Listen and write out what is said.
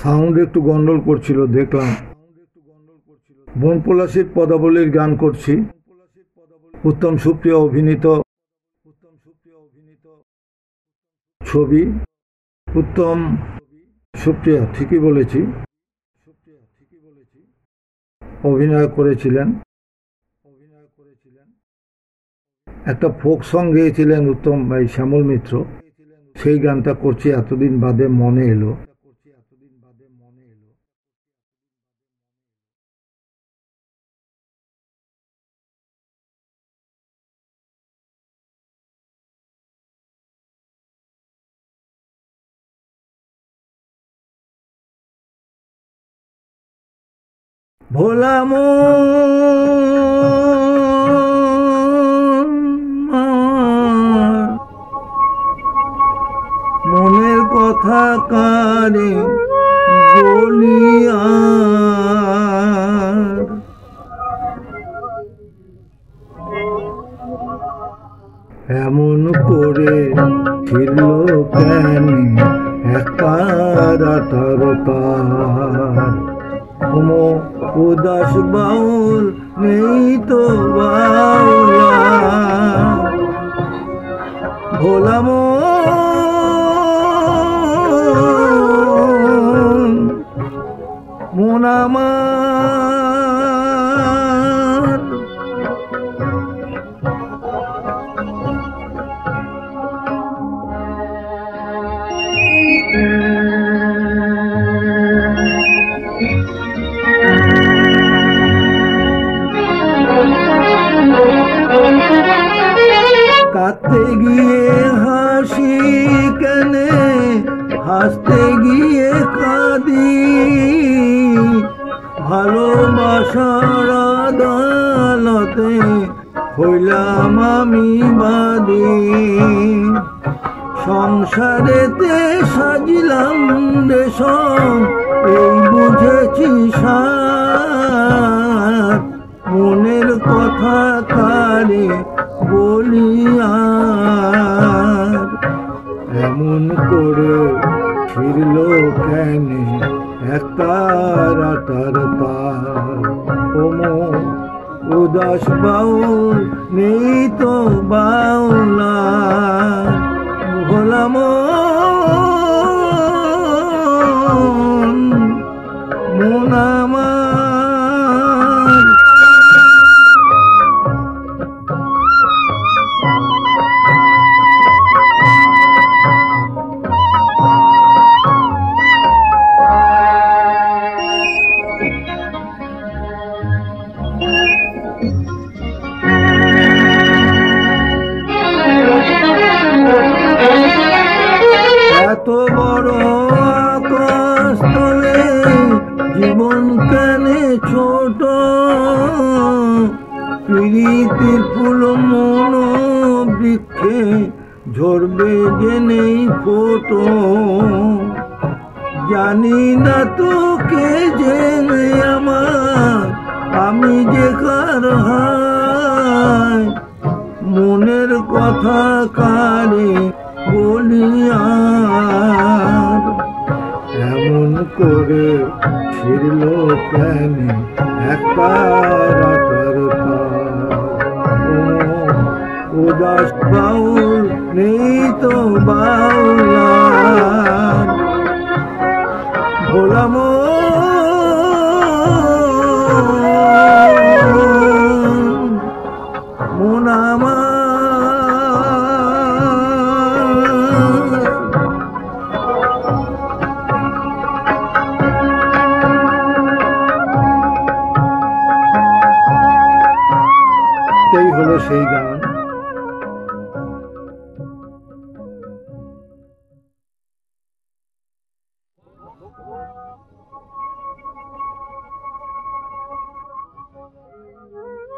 Sound একটু গন্ডগোল করছিল দেখলাম। বনপলাশীর পদাবলীর গান করছি। উত্তম সুপ্রিয়া অভিনীত ছবি। উত্তম সুপ্রিয়া ঠিকই বলেছি, অভিনয় করেছিলেন। একটা ফোক সং গেয়েছিলেন উত্তম শ্যামল মিত্র। সেই গানটা করছি এতদিন বাদে মনে এলো। ভোলা মনের কথা কারে বলিয়া, এমন করে ছিল কেন একার উদাস বাউল নেই তো বাউলা। ভোলা মন আমার কাঁদতে গিয়ে হাসি কেনে, হাসতে গিয়ে কাঁদি, ভালোবাসার আদালতে হইলাম আমি বাদী। সংসারেতে সাজিলাম রেশম, এই বুঝেছি সার, মনের কথা কারে বলিয়া। এমন করে ফিরল কেন একটার তার উদাস বাউল নেই তো বাউলা। ভোলা মন আমার এত বড় আকাশতলে জীবন কেনে ছোট, প্রীতির ফুল মন বৃক্ষে ঝরবে জেনেই ফোটো। জানি না তো কে জেনে আমার, আমি যে কার হায়, মনের কথা কারে বলিয়া। এমন করে ফিরল কেন একটার উদাস বাউল নেই তো বাউলা। ভোলা মন আমার হলো সেই গান।